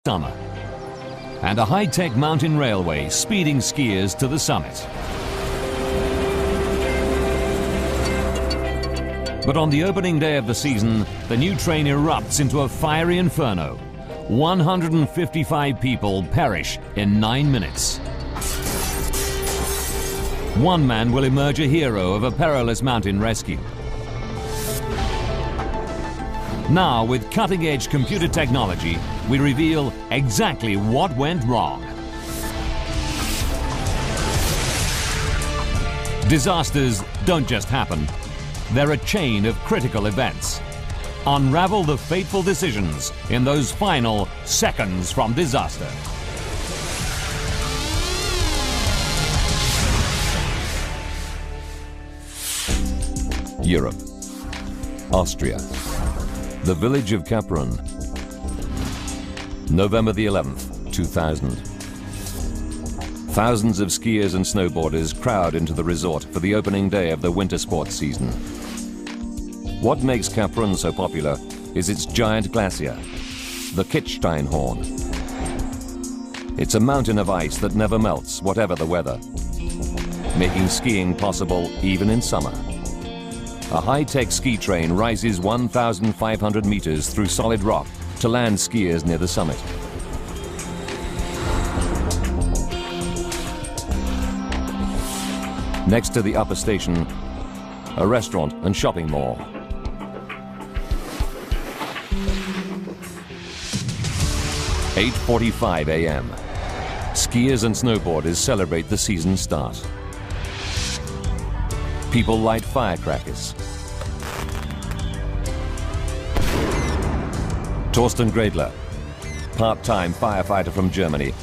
stunner. And a high-tech mountain railway speeding skiers to the summit. But on the opening day of the season, the new train erupts into a fiery inferno. 155 people perish in 9 minutes. One man will emerge a hero of a perilous mountain rescue. Now, with cutting-edge computer technology, we reveal exactly what went wrong. Disasters don't just happen. They're a chain of critical events. Unravel the fateful decisions in those final seconds from disaster. Europe. Austria. The village of Capron. November the 11th, 2000. Thousands of skiers and snowboarders crowd into the resort for the opening day of the winter sports season. What makes Capron so popular is its giant glacier, the Kitzsteinhorn. It's a mountain of ice that never melts, whatever the weather, making skiing possible even in summer. A high-tech ski train rises 1,500 meters through solid rock to land skiers near the summit. Next to the upper station, a restaurant and shopping mall. At 8:45 a.m. Skiers and snowboarders celebrate the season start. People light firecrackers. Torsten Gradler, part-time firefighter from Germany,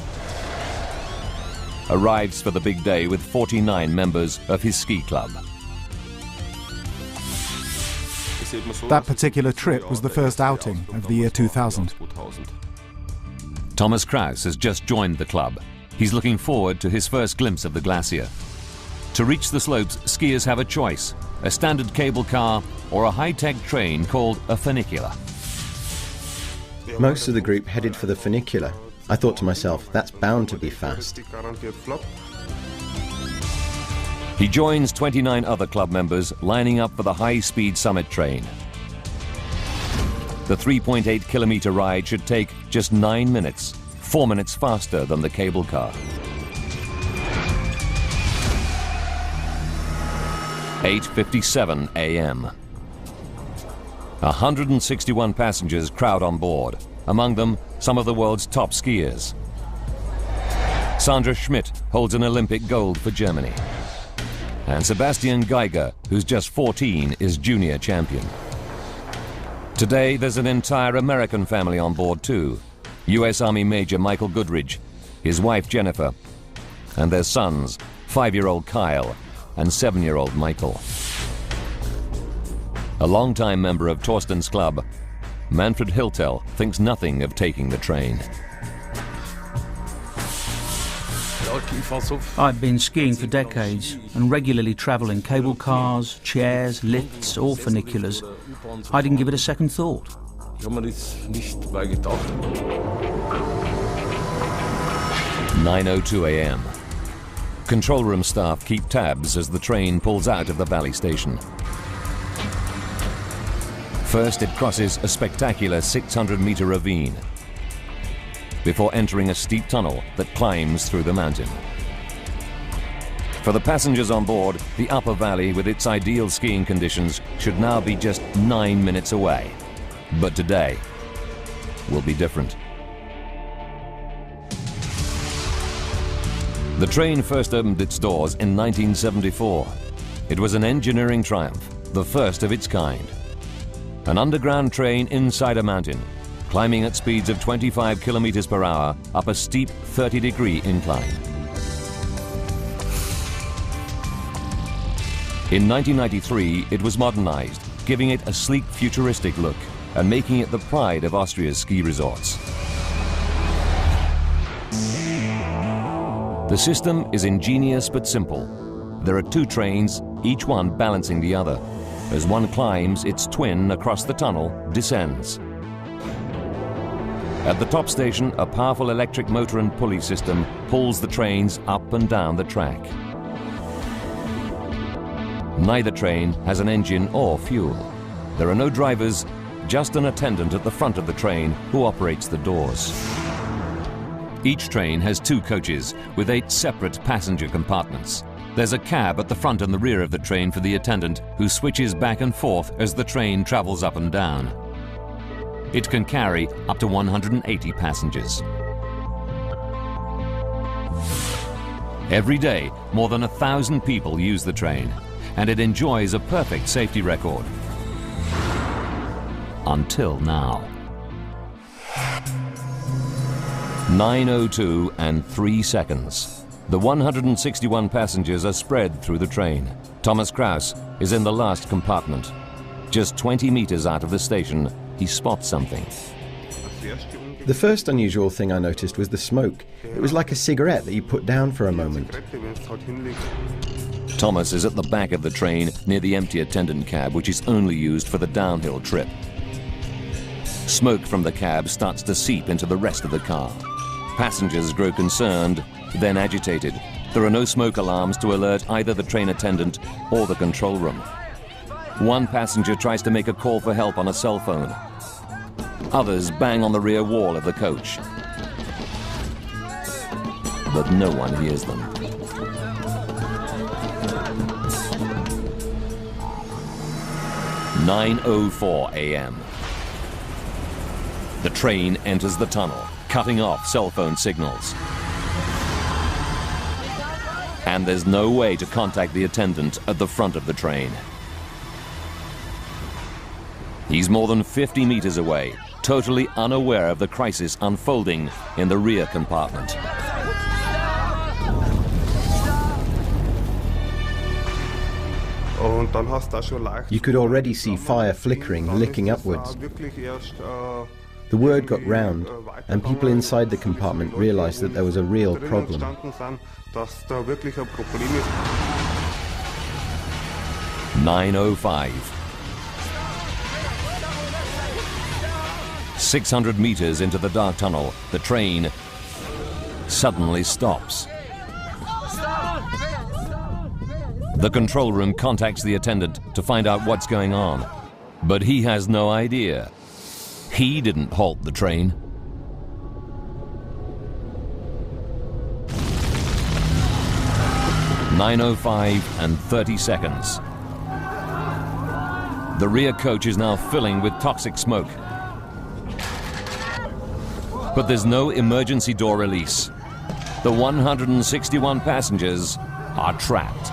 arrives for the big day with 49 members of his ski club. That particular trip was the first outing of the year 2000. Thomas Kraus has just joined the club. He's looking forward to his first glimpse of the glacier. To reach the slopes, skiers have a choice: a standard cable car or a high-tech train called a funicular. Most of the group headed for the funicular. I thought to myself, that's bound to be fast. He joins 29 other club members lining up for the high-speed summit train. The 3.8-kilometer ride should take just 9 minutes, 4 minutes faster than the cable car. 8:57 a.m. 161 passengers crowd on board, among them some of the world's top skiers. Sandra Schmidt holds an Olympic gold for Germany. And Sebastian Geiger, who's just 14, is junior champion. Today, there's an entire American family on board too. US Army Major Michael Goodridge, his wife Jennifer, and their sons, 5-year-old Kyle and 7-year-old Michael. A longtime member of Torsten's club, Manfred Hiltel, thinks nothing of taking the train. I've been skiing for decades and regularly travel in cable cars, chairs, lifts or funiculars. I didn't give it a second thought. 9:02 a.m. Control room staff keep tabs as the train pulls out of the valley station. First, it crosses a spectacular 600-meter ravine before entering a steep tunnel that climbs through the mountain. For the passengers on board, the upper valley with its ideal skiing conditions should now be just 9 minutes away. But today will be different. The train first opened its doors in 1974. It was an engineering triumph, the first of its kind. An underground train inside a mountain, climbing at speeds of 25 kilometers per hour up a steep 30-degree incline. In 1993, it was modernized, giving it a sleek, futuristic look and making it the pride of Austria's ski resorts. The system is ingenious but simple. There are 2 trains, each one balancing the other. As one climbs, its twin across the tunnel descends. At the top station, a powerful electric motor and pulley system pulls the trains up and down the track. Neither train has an engine or fuel. There are no drivers, just an attendant at the front of the train who operates the doors. Each train has 2 coaches with 8 separate passenger compartments. There's a cab at the front and the rear of the train for the attendant who switches back and forth as the train travels up and down. It can carry up to 180 passengers. Every day, more than 1,000 people use the train, and it enjoys a perfect safety record. Until now. 9:02 and 3 seconds. The 161 passengers are spread through the train. Thomas Kraus is in the last compartment. Just 20 meters out of the station, he spots something. The first unusual thing I noticed was the smoke. It was like a cigarette that you put down for a moment. Thomas is at the back of the train near the empty attendant cab, which is only used for the downhill trip. Smoke from the cab starts to seep into the rest of the car. Passengers grow concerned, then agitated. There are no smoke alarms to alert either the train attendant or the control room. One passenger tries to make a call for help on a cell phone. Others bang on the rear wall of the coach. But no one hears them. "9:04 a.m. The train enters the tunnel, cutting off cell phone signals. And there's no way to contact the attendant at the front of the train. He's more than 50 meters away, totally unaware of the crisis unfolding in the rear compartment. You could already see fire flickering, licking upwards. The word got round, and people inside the compartment realized that there was a real problem. 9:05. 600 meters into the dark tunnel, the train suddenly stops. The control room contacts the attendant to find out what's going on, but he has no idea. He didn't halt the train. "9:05 and 30 seconds. The rear coach is now filling with toxic smoke. But there's no emergency door release. The 161 passengers are trapped.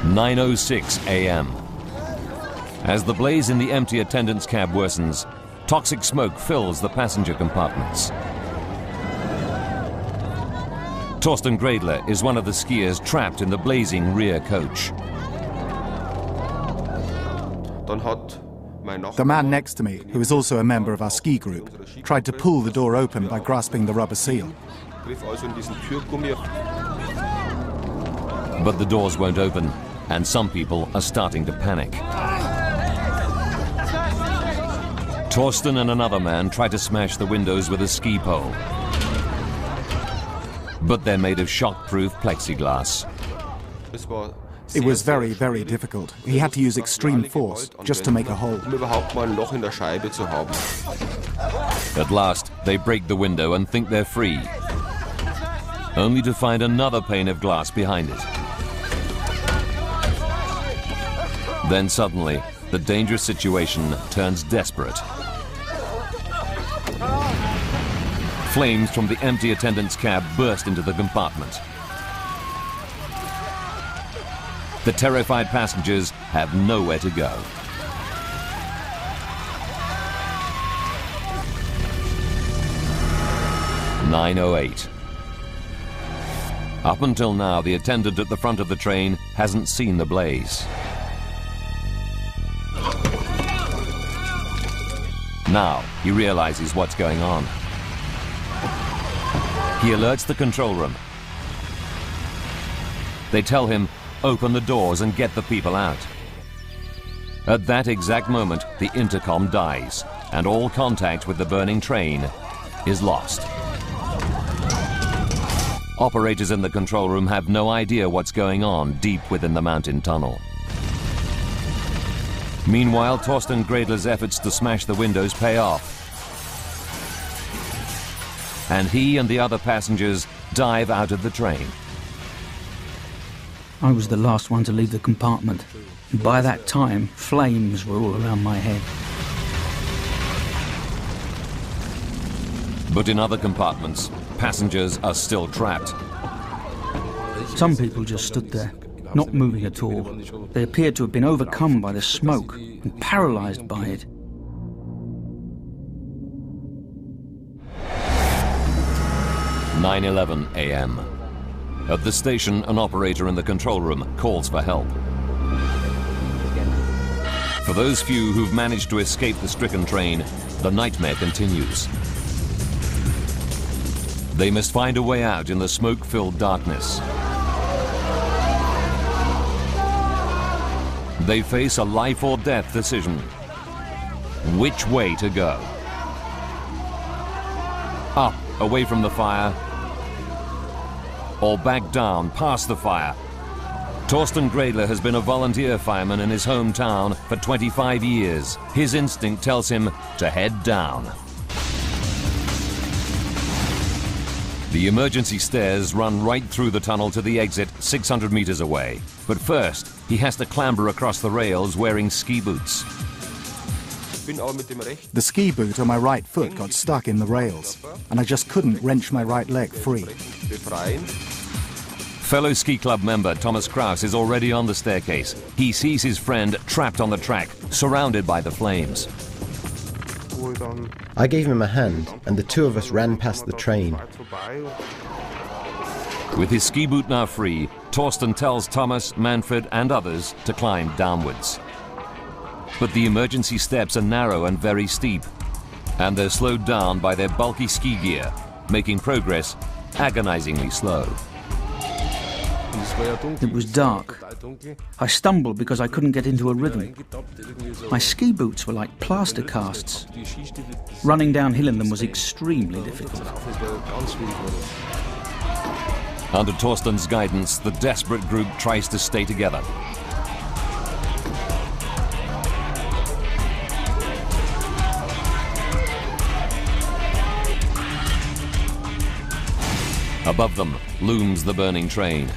"9:06 a.m. As the blaze in the empty attendant's cab worsens, toxic smoke fills the passenger compartments. Torsten Gradler is one of the skiers trapped in the blazing rear coach. The man next to me, who is also a member of our ski group, tried to pull the door open by grasping the rubber seal. But the doors won't open, and some people are starting to panic. Torsten and another man try to smash the windows with a ski pole. But they're made of shock-proof plexiglass. It was very, very difficult. He had to use extreme force just to make a hole. At last, they break the window and think they're free, only to find another pane of glass behind it. Then suddenly, the dangerous situation turns desperate. Flames from the empty attendant's cab burst into the compartment. The terrified passengers have nowhere to go. "9:08. Up until now, the attendant at the front of the train hasn't seen the blaze. Now he realizes what's going on. He alerts the control room. They tell him, open the doors and get the people out. At that exact moment, the intercom dies, and all contact with the burning train is lost. Operators in the control room have no idea what's going on deep within the mountain tunnel. Meanwhile, Torsten Gredler's efforts to smash the windows pay off, and he and the other passengers dive out of the train. I was the last one to leave the compartment. And by that time, flames were all around my head. But in other compartments, passengers are still trapped. Some people just stood there, not moving at all. They appeared to have been overcome by the smoke and paralyzed by it. "9:11 a.m. At the station, an operator in the control room calls for help. For those few who've managed to escape the stricken train, the nightmare continues. They must find a way out in the smoke-filled darkness. They face a life or death decision. Which way to go? Up, away from the fire, or back down, past the fire? Torsten Gredler has been a volunteer fireman in his hometown for 25 years. His instinct tells him to head down. The emergency stairs run right through the tunnel to the exit 600 meters away. But first, he has to clamber across the rails wearing ski boots. The ski boot on my right foot got stuck in the rails, and I just couldn't wrench my right leg free. Fellow ski club member Thomas Kraus is already on the staircase. He sees his friend trapped on the track, surrounded by the flames. I gave him a hand, and the two of us ran past the train. With his ski boot now free, Torsten tells Thomas, Manfred and others to climb downwards. But the emergency steps are narrow and very steep, and they're slowed down by their bulky ski gear, making progress agonizingly slow. It was dark. I stumbled because I couldn't get into a rhythm. My ski boots were like plaster casts. Running downhill in them was extremely difficult. Under Torsten's guidance, the desperate group tries to stay together. Above them looms the burning train.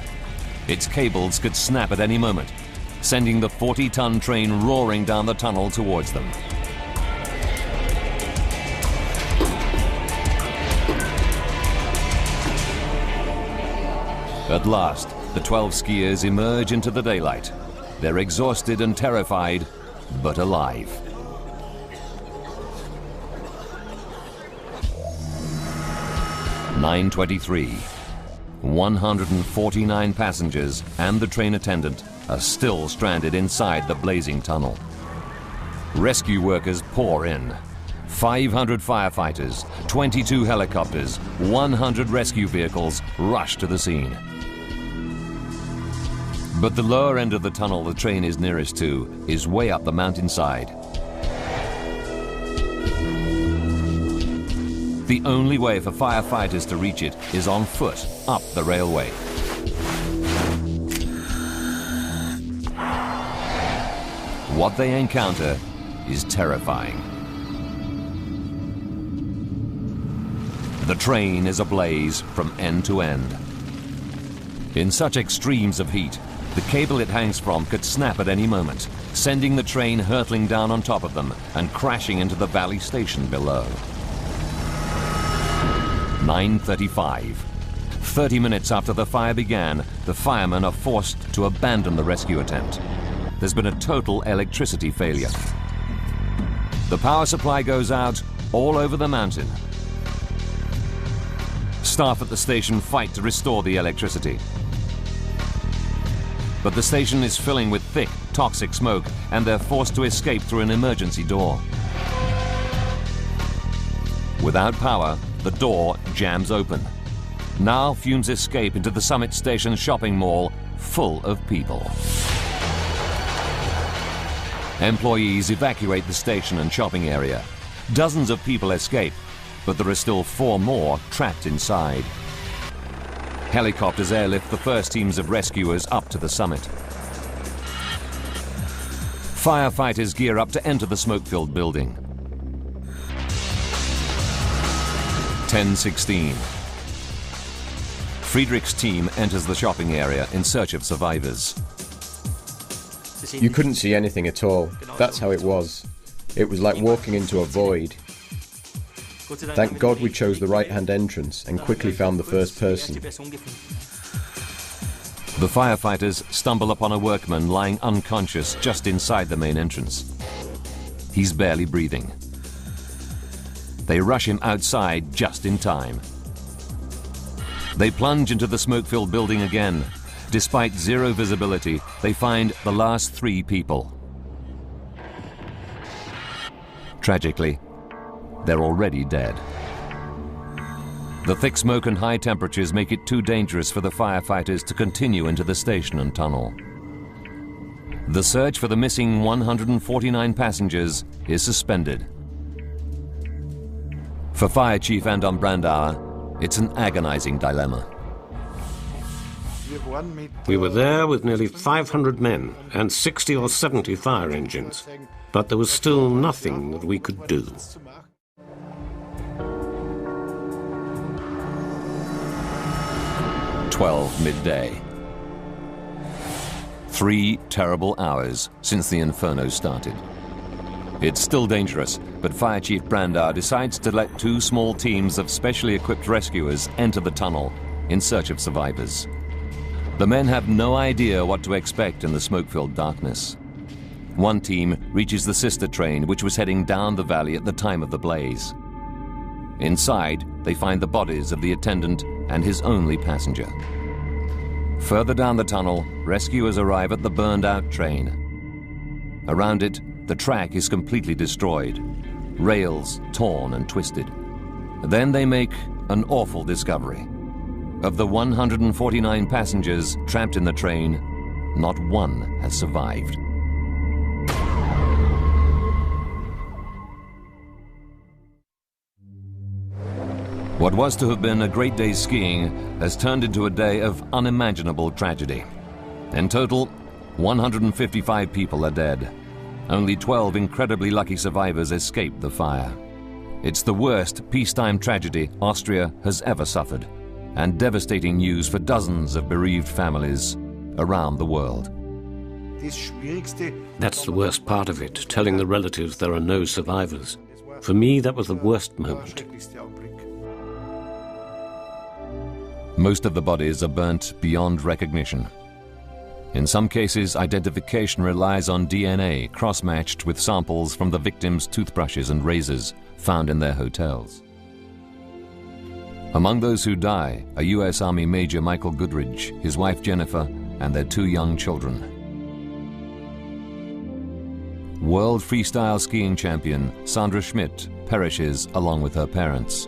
Its cables could snap at any moment, sending the 40-ton train roaring down the tunnel towards them. At last, the 12 skiers emerge into the daylight. They're exhausted and terrified, but alive. "9:23. 149 passengers and the train attendant are still stranded inside the blazing tunnel. Rescue workers pour in. 500 firefighters, 22 helicopters, 100 rescue vehicles rush to the scene. But the lower end of the tunnel the train is nearest to is way up the mountainside. The only way for firefighters to reach it is on foot up the railway. What they encounter is terrifying. The train is ablaze from end to end. In such extremes of heat, the cable it hangs from could snap at any moment, sending the train hurtling down on top of them and crashing into the valley station below. 9:35. 30 minutes after the fire began, the firemen are forced to abandon the rescue attempt. There's been a total electricity failure. The power supply goes out all over the mountain. Staff at the station fight to restore the electricity. But the station is filling with thick, toxic smoke, and they're forced to escape through an emergency door. Without power, the door jams open. Now fumes escape into the Summit Station shopping mall, full of people. Employees evacuate the station and shopping area. Dozens of people escape, but there are still 4 more trapped inside. Helicopters airlift the first teams of rescuers up to the summit. Firefighters gear up to enter the smoke-filled building. 10:16. Friedrich's team enters the shopping area in search of survivors. You couldn't see anything at all. That's how it was. It was like walking into a void. Thank God we chose the right-hand entrance and quickly found the first person. The firefighters stumble upon a workman lying unconscious just inside the main entrance. He's barely breathing. They rush him outside just in time. They plunge into the smoke-filled building again. Despite zero visibility, they find the last 3 people. Tragically, they're already dead. The thick smoke and high temperatures make it too dangerous for the firefighters to continue into the station and tunnel. The search for the missing 149 passengers is suspended. For Fire Chief Anton Brandauer, it's an agonizing dilemma. We were there with nearly 500 men and 60 or 70 fire engines, but there was still nothing that we could do. 12 midday. 3 terrible hours since the inferno started. It's still dangerous, but Fire Chief Brandauer decides to let 2 small teams of specially equipped rescuers enter the tunnel in search of survivors. The men have no idea what to expect in the smoke-filled darkness. One team reaches the sister train, which was heading down the valley at the time of the blaze. Inside, they find the bodies of the attendant and his only passenger. Further down the tunnel, rescuers arrive at the burned-out train. Around it, the track is completely destroyed, rails torn and twisted. Then they make an awful discovery. Of the 149 passengers trapped in the train, not one has survived. What was to have been a great day skiing has turned into a day of unimaginable tragedy. In total, 155 people are dead. Only 12 incredibly lucky survivors escaped the fire. It's the worst peacetime tragedy Austria has ever suffered, and devastating news for dozens of bereaved families around the world. That's the worst part of it, telling the relatives there are no survivors. For me, that was the worst moment. Most of the bodies are burnt beyond recognition. In some cases, identification relies on DNA cross-matched with samples from the victims' toothbrushes and razors found in their hotels. Among those who die are U.S. Army Major Michael Goodridge, his wife Jennifer, and their 2 young children. World freestyle skiing champion Sandra Schmidt perishes along with her parents.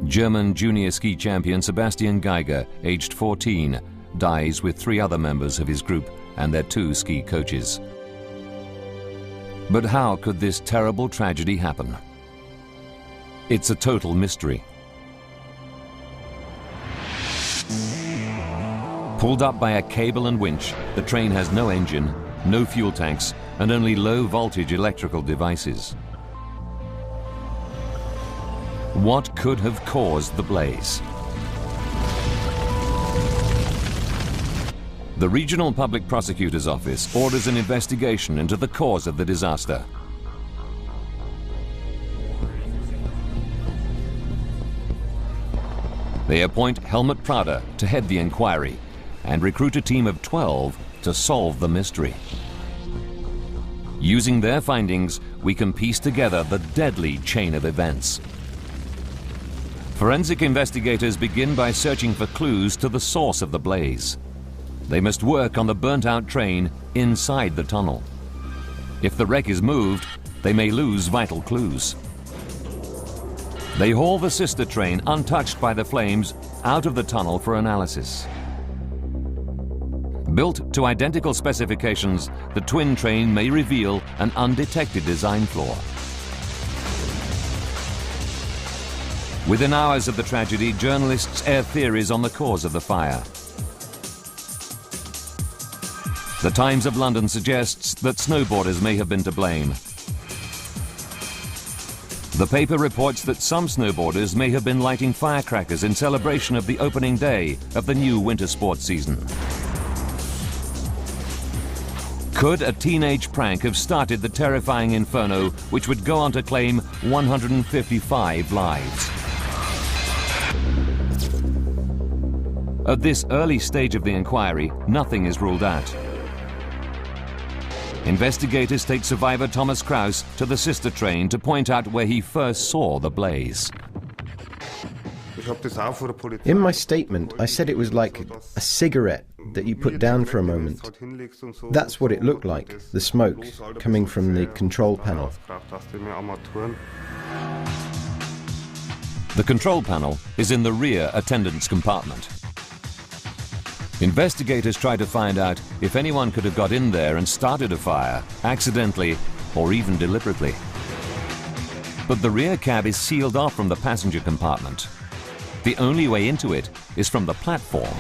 German junior ski champion Sebastian Geiger, aged 14, dies with 3 other members of his group and their 2 ski coaches. But how could this terrible tragedy happen? It's a total mystery. Pulled up by a cable and winch, the train has no engine, no fuel tanks, and only low-voltage electrical devices. What could have caused the blaze? The Regional Public Prosecutor's Office orders an investigation into the cause of the disaster. They appoint Helmut Prader to head the inquiry and recruit a team of 12 to solve the mystery. Using their findings, we can piece together the deadly chain of events. Forensic investigators begin by searching for clues to the source of the blaze. They must work on the burnt-out train inside the tunnel. If the wreck is moved, they may lose vital clues. They haul the sister train, untouched by the flames, out of the tunnel for analysis. Built to identical specifications, the twin train may reveal an undetected design flaw. Within hours of the tragedy, journalists air theories on the cause of the fire. The Times of London suggests that snowboarders may have been to blame. The paper reports that some snowboarders may have been lighting firecrackers in celebration of the opening day of the new winter sports season. Could a teenage prank have started the terrifying inferno which would go on to claim 155 lives? At this early stage of the inquiry, nothing is ruled out. Investigators take survivor Thomas Kraus to the sister train to point out where he first saw the blaze. In my statement, I said it was like a cigarette that you put down for a moment. That's what it looked like, the smoke coming from the control panel. The control panel is in the rear attendance compartment. Investigators try to find out if anyone could have got in there and started a fire, accidentally or even deliberately. But the rear cab is sealed off from the passenger compartment. The only way into it is from the platform.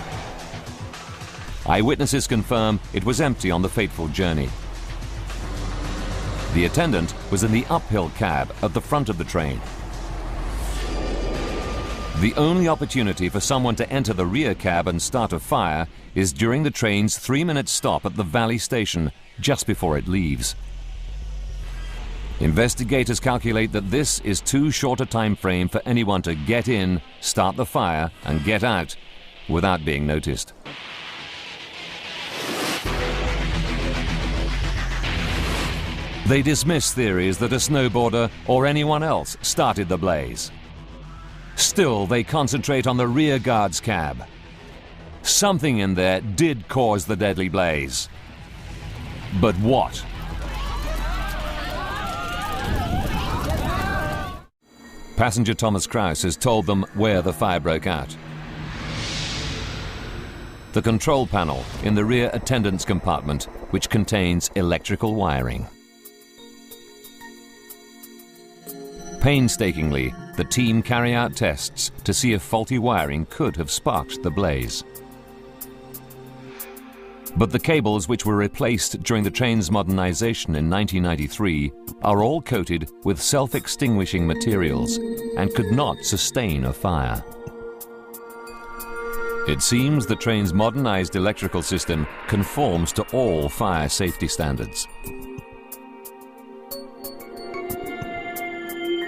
Eyewitnesses confirm it was empty on the fateful journey. The attendant was in the uphill cab at the front of the train. The only opportunity for someone to enter the rear cab and start a fire is during the train's 3-minute stop at the Valley station just before it leaves. Investigators calculate that this is too short a time frame for anyone to get in, start the fire, and get out without being noticed. They dismiss theories that a snowboarder or anyone else started the blaze. Still, they concentrate on the rear guard's cab. Something in there did cause the deadly blaze. But what? Passenger Thomas Kraus has told them where the fire broke out. The control panel in the rear attendance compartment, which contains electrical wiring. Painstakingly, the team carry out tests to see if faulty wiring could have sparked the blaze. But the cables which were replaced during the train's modernization in 1993 are all coated with self-extinguishing materials and could not sustain a fire. It seems the train's modernized electrical system conforms to all fire safety standards.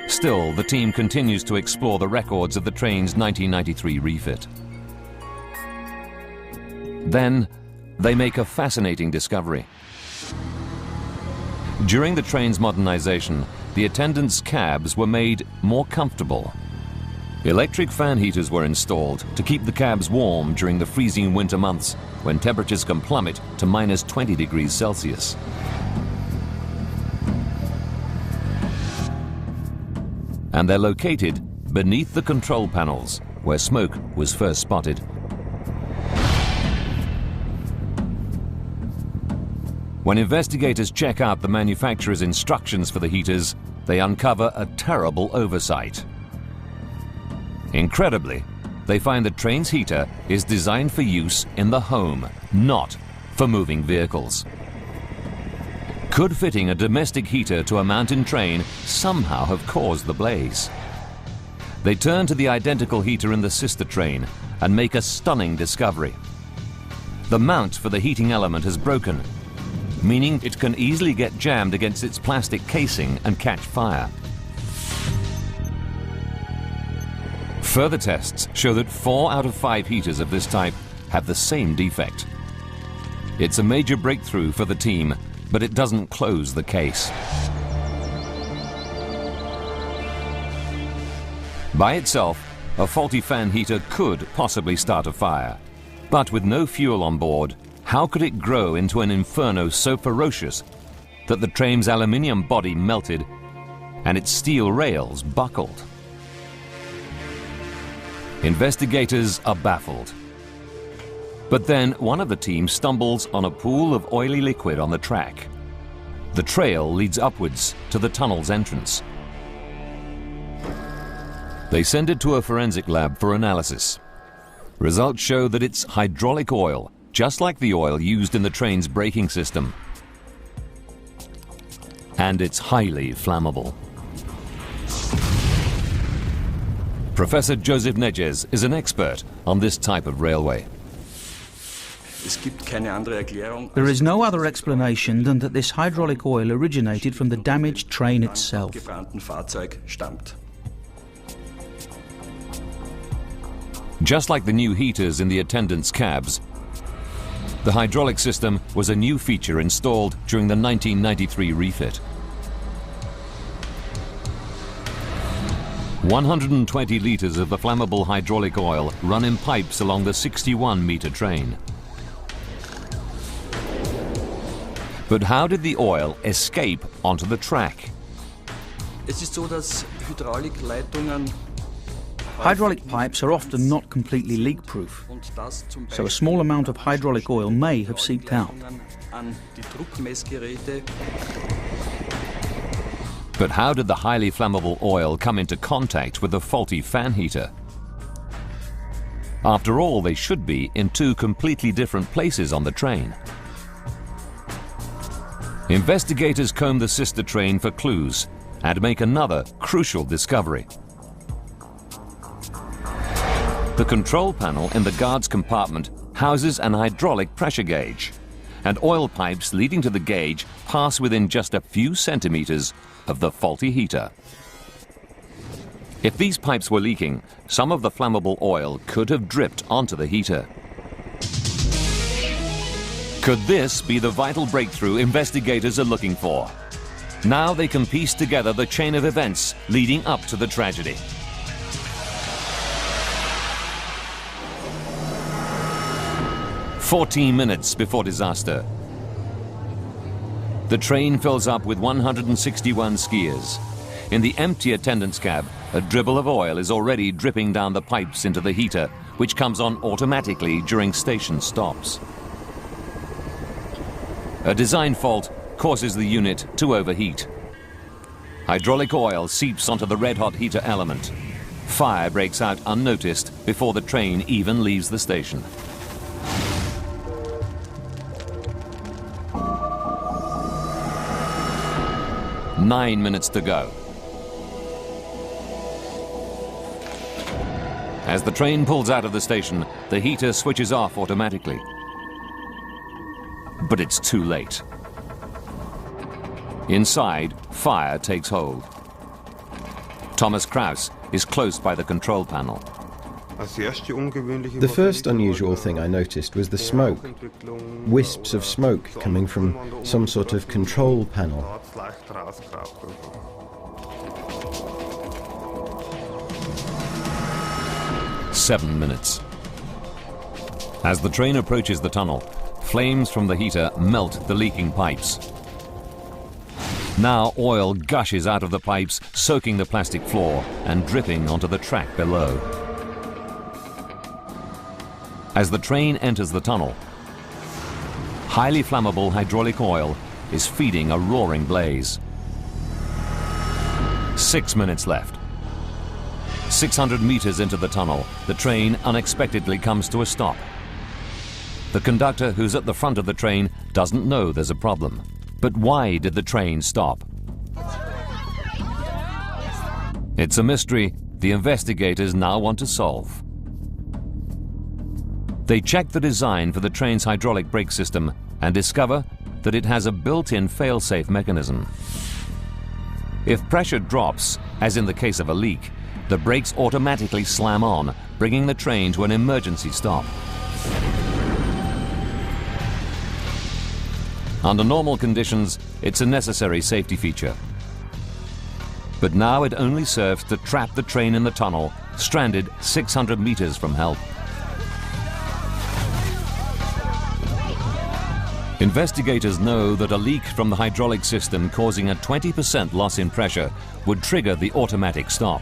Still, the team continues to explore the records of the train's 1993 refit. Then, they make a fascinating discovery. During the train's modernization, the attendants' cabs were made more comfortable. Electric fan heaters were installed to keep the cabs warm during the freezing winter months when temperatures can plummet to minus 20 degrees Celsius. And they're located beneath the control panels, where smoke was first spotted. When investigators check out the manufacturer's instructions for the heaters, they uncover a terrible oversight. Incredibly, they find the train's heater is designed for use in the home, not for moving vehicles. Could fitting a domestic heater to a mountain train somehow have caused the blaze? They turn to the identical heater in the sister train and make a stunning discovery. The mount for the heating element has broken, meaning it can easily get jammed against its plastic casing and catch fire. Further tests show that 4 out of 5 heaters of this type have the same defect. It's a major breakthrough for the team, but it doesn't close the case. By itself, a faulty fan heater could possibly start a fire. But with no fuel on board, how could it grow into an inferno so ferocious that the train's aluminium body melted and its steel rails buckled? Investigators are baffled. But then one of the team stumbles on a pool of oily liquid on the track. The trail leads upwards to the tunnel's entrance. They send it to a forensic lab for analysis. Results show that it's hydraulic oil, just like the oil used in the train's braking system. And it's highly flammable. Professor Joseph Nedges is an expert on this type of railway. There is no other explanation than that this hydraulic oil originated from the damaged train itself. Just like the new heaters in the attendants' cabs, the hydraulic system was a new feature installed during the 1993 refit. 120 litres of the flammable hydraulic oil run in pipes along the 61-metre train. But how did the oil escape onto the track? Hydraulic pipes are often not completely leak-proof, so a small amount of hydraulic oil may have seeped out. But how did the highly flammable oil come into contact with the faulty fan heater? After all, they should be in two completely different places on the train. Investigators comb the sister train for clues and make another crucial discovery. The control panel in the guard's compartment houses an hydraulic pressure gauge, and oil pipes leading to the gauge pass within just a few centimeters of the faulty heater. If these pipes were leaking, some of the flammable oil could have dripped onto the heater. Could this be the vital breakthrough investigators are looking for? Now they can piece together the chain of events leading up to the tragedy. "14 minutes before disaster, the train fills up with 161 skiers. In the empty attendance cab, a dribble of oil is already dripping down the pipes into the heater, which comes on automatically during station stops. A design fault causes the unit to overheat. Hydraulic oil seeps onto the red-hot heater element. Fire breaks out unnoticed before the train even leaves the station. Nine minutes to go. As the train pulls out of the station, the heater switches off automatically. But it's too late. Inside, fire takes hold. Thomas Kraus is close by the control panel. The first unusual thing I noticed was the smoke. Wisps of smoke coming from some sort of control panel. Seven minutes. As the train approaches the tunnel, flames from the heater melt the leaking pipes. Now oil gushes out of the pipes, soaking the plastic floor and dripping onto the track below. As the train enters the tunnel, highly flammable hydraulic oil is feeding a roaring blaze. 6 minutes left. 600 meters into the tunnel, the train unexpectedly comes to a stop. The conductor who's at the front of the train doesn't know there's a problem. But why did the train stop? It's a mystery the investigators now want to solve. They check the design for the train's hydraulic brake system and discover that it has a built-in fail-safe mechanism. If pressure drops, as in the case of a leak, the brakes automatically slam on, bringing the train to an emergency stop. Under normal conditions, it's a necessary safety feature. But now it only serves to trap the train in the tunnel, stranded 600 meters from help. Investigators know that a leak from the hydraulic system causing a 20% loss in pressure would trigger the automatic stop.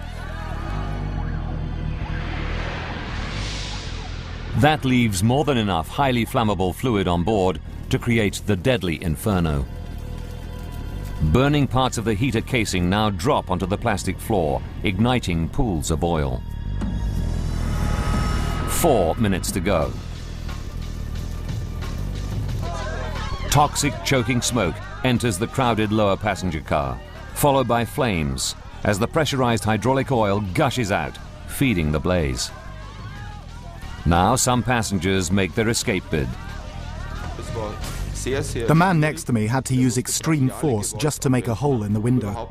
That leaves more than enough highly flammable fluid on board to create the deadly inferno. Burning parts of the heater casing now drop onto the plastic floor, igniting pools of oil. 4 minutes to go. Toxic, choking smoke enters the crowded lower passenger car, followed by flames as the pressurized hydraulic oil gushes out, feeding the blaze. Now some passengers make their escape bid. The man next to me had to use extreme force just to make a hole in the window.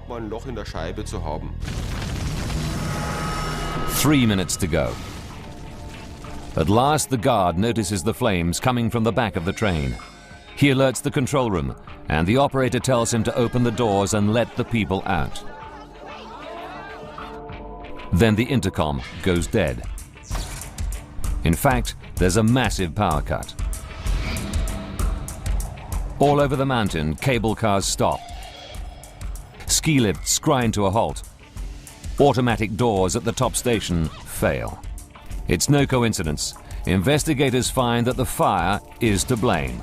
3 minutes to go. At last, the guard notices the flames coming from the back of the train. He alerts the control room, and the operator tells him to open the doors and let the people out. Then the intercom goes dead. In fact, there's a massive power cut. All over the mountain, cable cars stop. Ski lifts grind to a halt. Automatic doors at the top station fail. It's no coincidence. Investigators find that the fire is to blame.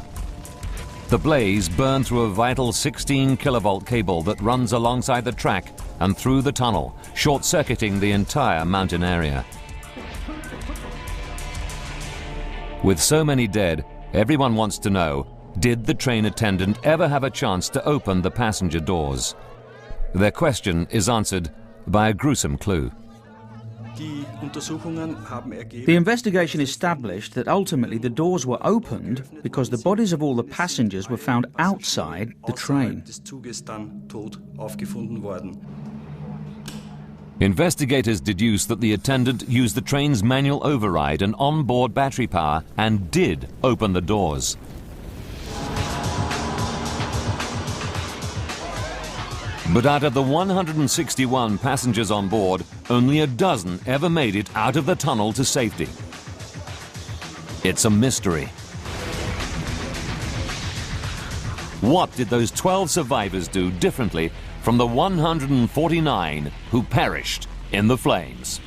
The blaze burned through a vital 16 kilovolt cable that runs alongside the track and through the tunnel, short-circuiting the entire mountain area. With so many dead, everyone wants to know, did the train attendant ever have a chance to open the passenger doors? Their question is answered by a gruesome clue. The investigation established that ultimately the doors were opened because the bodies of all the passengers were found outside the train. Investigators deduce that the attendant used the train's manual override and onboard battery power and did open the doors. But out of the 161 passengers on board, only a dozen ever made it out of the tunnel to safety. It's a mystery. What did those 12 survivors do differently from the 149 who perished in the flames?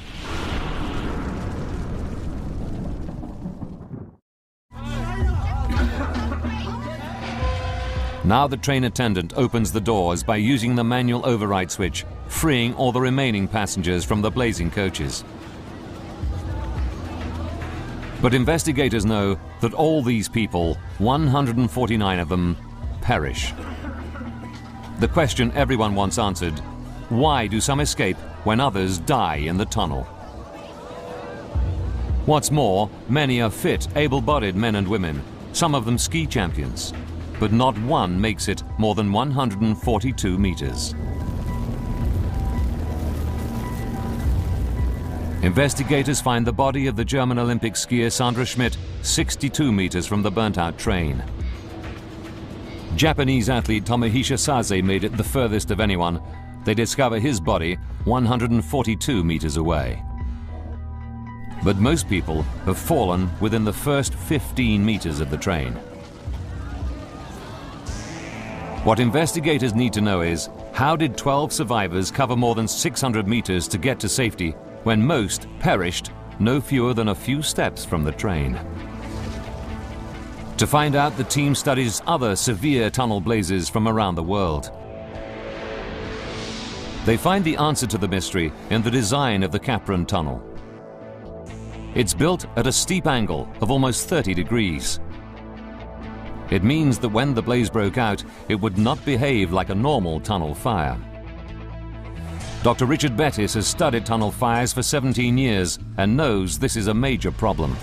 Now the train attendant opens the doors by using the manual override switch, freeing all the remaining passengers from the blazing coaches. But investigators know that all these people, 149 of them, perish. The question everyone wants answered: why do some escape when others die in the tunnel? What's more, many are fit, able-bodied men and women, some of them ski champions. But not one makes it more than 142 meters. Investigators find the body of the German Olympic skier Sandra Schmidt 62 meters from the burnt-out train. Japanese athlete Tomohisa Sase made it the furthest of anyone. They discover his body 142 meters away. But most people have fallen within the first 15 meters of the train. What investigators need to know is, how did 12 survivors cover more than 600 meters to get to safety when most perished no fewer than a few steps from the train? To find out, the team studies other severe tunnel blazes from around the world. They find the answer to the mystery in the design of the Capron Tunnel. It's built at a steep angle of almost 30 degrees. It means that when the blaze broke out, it would not behave like a normal tunnel fire. Dr. Richard Bettis has studied tunnel fires for 17 years and knows this is a major problem.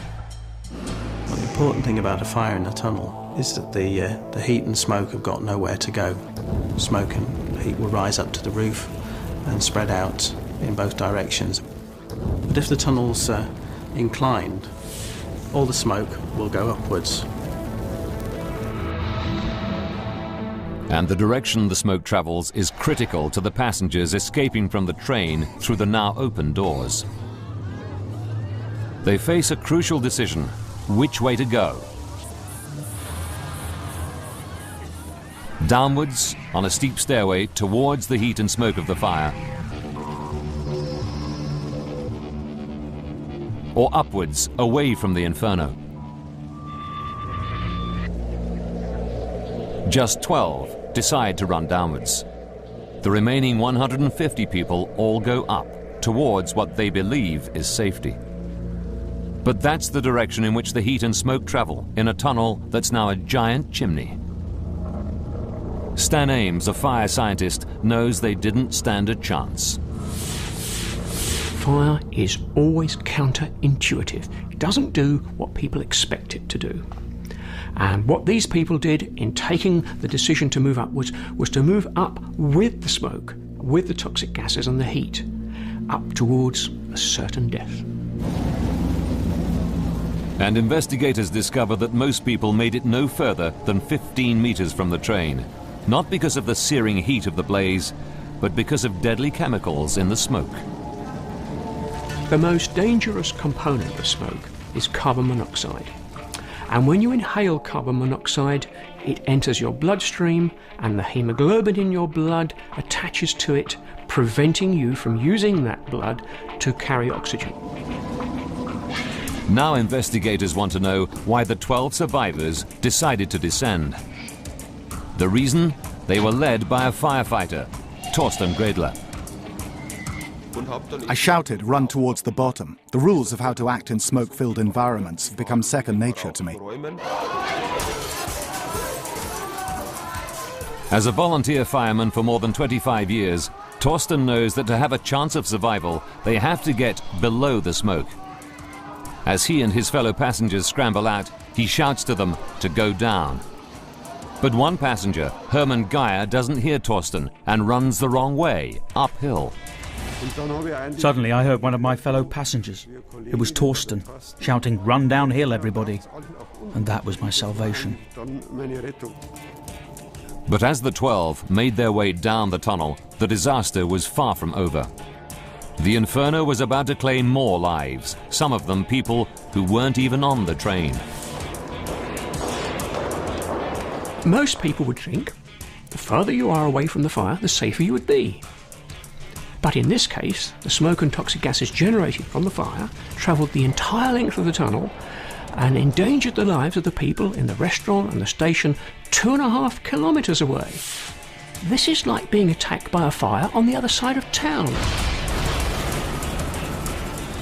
Well, the important thing about a fire in a tunnel is that the heat and smoke have got nowhere to go. Smoke and heat will rise up to the roof and spread out in both directions. But if the tunnel's inclined, all the smoke will go upwards. And the direction the smoke travels is critical to the passengers escaping from the train through the now open doors. They face a crucial decision: which way to go? Downwards on a steep stairway towards the heat and smoke of the fire, or upwards away from the inferno. Just 12 decide to run downwards. The remaining 150 people all go up towards what they believe is safety. But that's the direction in which the heat and smoke travel in a tunnel that's now a giant chimney. Stan Ames, a fire scientist, knows they didn't stand a chance. Fire is always counterintuitive. It doesn't do what people expect it to do. And what these people did in taking the decision to move upwards was to move up with the smoke, with the toxic gases and the heat, up towards a certain death. And investigators discover that most people made it no further than 15 meters from the train, not because of the searing heat of the blaze, but because of deadly chemicals in the smoke. The most dangerous component of smoke is carbon monoxide. And when you inhale carbon monoxide, it enters your bloodstream and the hemoglobin in your blood attaches to it, preventing you from using that blood to carry oxygen. Now investigators want to know why the 12 survivors decided to descend. The reason? They were led by a firefighter, Torsten Gredler. I shouted, "Run towards the bottom." The rules of how to act in smoke-filled environments have become second nature to me. As a volunteer fireman for more than 25 years, Torsten knows that to have a chance of survival, they have to get below the smoke. As he and his fellow passengers scramble out, he shouts to them to go down. But one passenger, Hermann Geyer, doesn't hear Torsten and runs the wrong way, uphill. Suddenly I heard one of my fellow passengers. It was Torsten, shouting, "Run downhill, everybody." And that was my salvation. But as the 12 made their way down the tunnel, the disaster was far from over. The inferno was about to claim more lives, some of them people who weren't even on the train. Most people would think the further you are away from the fire, the safer you would be. But in this case, the smoke and toxic gases generated from the fire travelled the entire length of the tunnel and endangered the lives of the people in the restaurant and the station 2.5 kilometres away. This is like being attacked by a fire on the other side of town.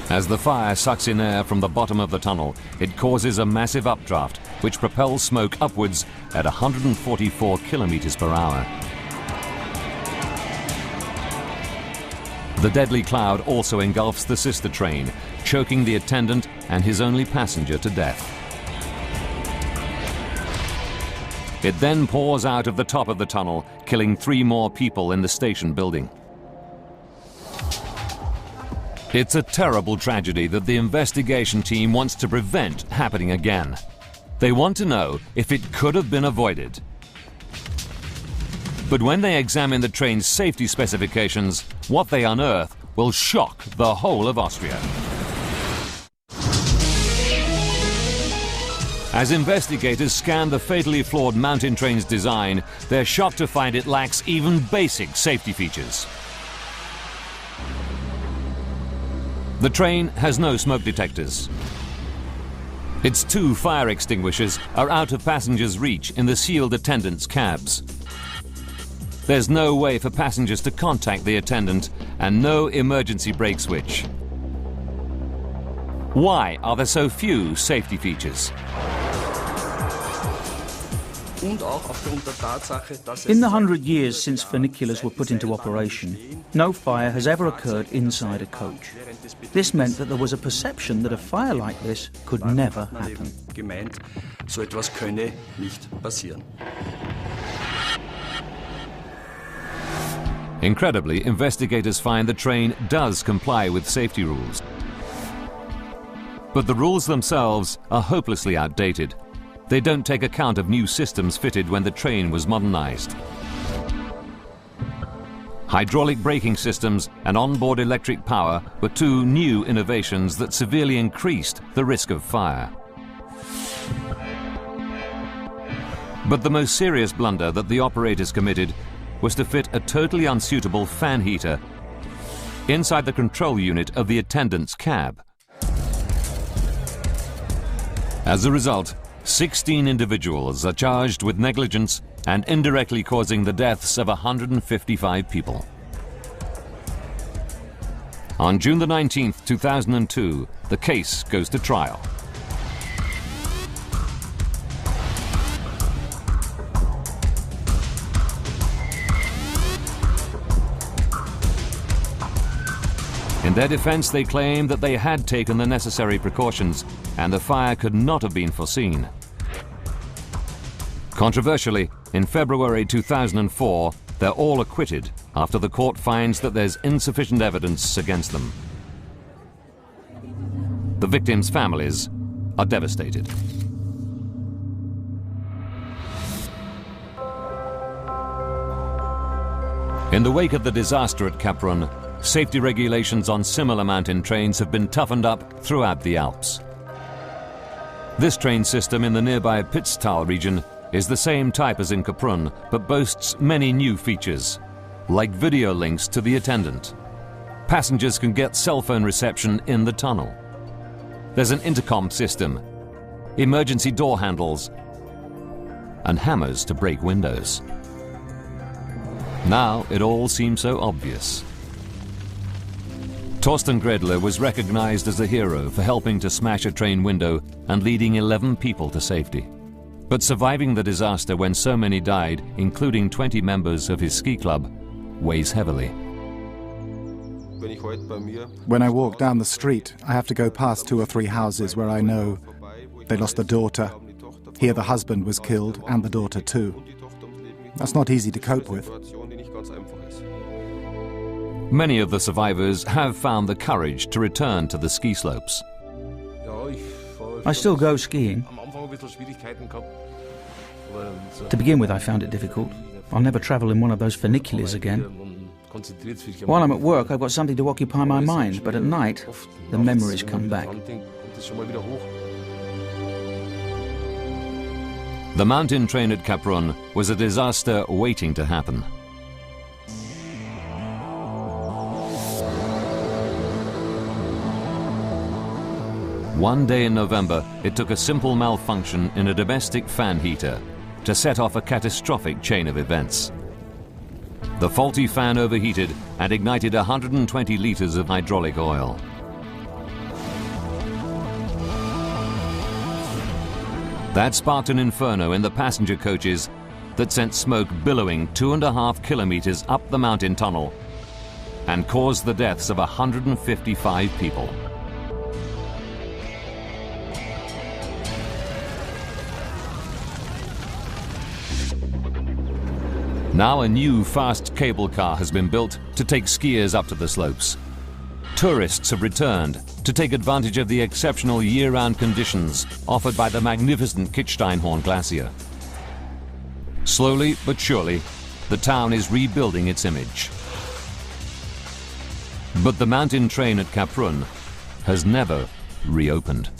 As the fire sucks in air from the bottom of the tunnel, it causes a massive updraft, which propels smoke upwards at 144 kilometers per hour. The deadly cloud also engulfs the sister train, choking the attendant and his only passenger to death. It then pours out of the top of the tunnel, killing 3 more people in the station building. It's a terrible tragedy that the investigation team wants to prevent happening again. They want to know if it could have been avoided. But when they examine the train's safety specifications, what they unearth will shock the whole of Austria. As investigators scan the fatally flawed mountain train's design, they're shocked to find it lacks even basic safety features. The train has no smoke detectors. Its 2 fire extinguishers are out of passengers' reach in the sealed attendants' cabs. There's no way for passengers to contact the attendant and no emergency brake switch. Why are there so few safety features? In the 100 years since funiculars were put into operation, no fire has ever occurred inside a coach. This meant that there was a perception that a fire like this could never happen. Incredibly, investigators find the train does comply with safety rules. But the rules themselves are hopelessly outdated. They don't take account of new systems fitted when the train was modernized. Hydraulic braking systems and onboard electric power were 2 new innovations that severely increased the risk of fire. But the most serious blunder that the operators committed was to fit a totally unsuitable fan heater inside the control unit of the attendant's cab. As a result, 16 individuals are charged with negligence and indirectly causing the deaths of 155 people. On June the 19th, 2002, the case goes to trial. In their defense, they claim that they had taken the necessary precautions and the fire could not have been foreseen. Controversially, in February 2004, they're all acquitted after the court finds that there's insufficient evidence against them. The victims' families are devastated. In the wake of the disaster at Kaprun, safety regulations on similar mountain trains have been toughened up throughout the Alps. This train system in the nearby Pitztal region is the same type as in Kaprun, but boasts many new features, like video links to the attendant. Passengers can get cell phone reception in the tunnel. There's an intercom system, emergency door handles, and hammers to break windows. Now it all seems so obvious. Torsten Gredler was recognized as a hero for helping to smash a train window and leading 11 people to safety. But surviving the disaster when so many died, including 20 members of his ski club, weighs heavily. When I walk down the street, I have to go past 2 or 3 houses where I know they lost a daughter. Here the husband was killed and the daughter too. That's not easy to cope with. Many of the survivors have found the courage to return to the ski slopes. I still go skiing. To begin with, I found it difficult. I'll never travel in one of those funiculars again. While I'm at work, I've got something to occupy my mind, but at night, the memories come back. The mountain train at Kaprun was a disaster waiting to happen. One day in November, it took a simple malfunction in a domestic fan heater to set off a catastrophic chain of events. The faulty fan overheated and ignited 120 liters of hydraulic oil. That sparked an inferno in the passenger coaches that sent smoke billowing 2.5 kilometers up the mountain tunnel and caused the deaths of 155 people. Now a new fast cable car has been built to take skiers up to the slopes. Tourists have returned to take advantage of the exceptional year-round conditions offered by the magnificent Kitzsteinhorn Glacier. Slowly but surely, the town is rebuilding its image. But the mountain train at Kaprun has never reopened.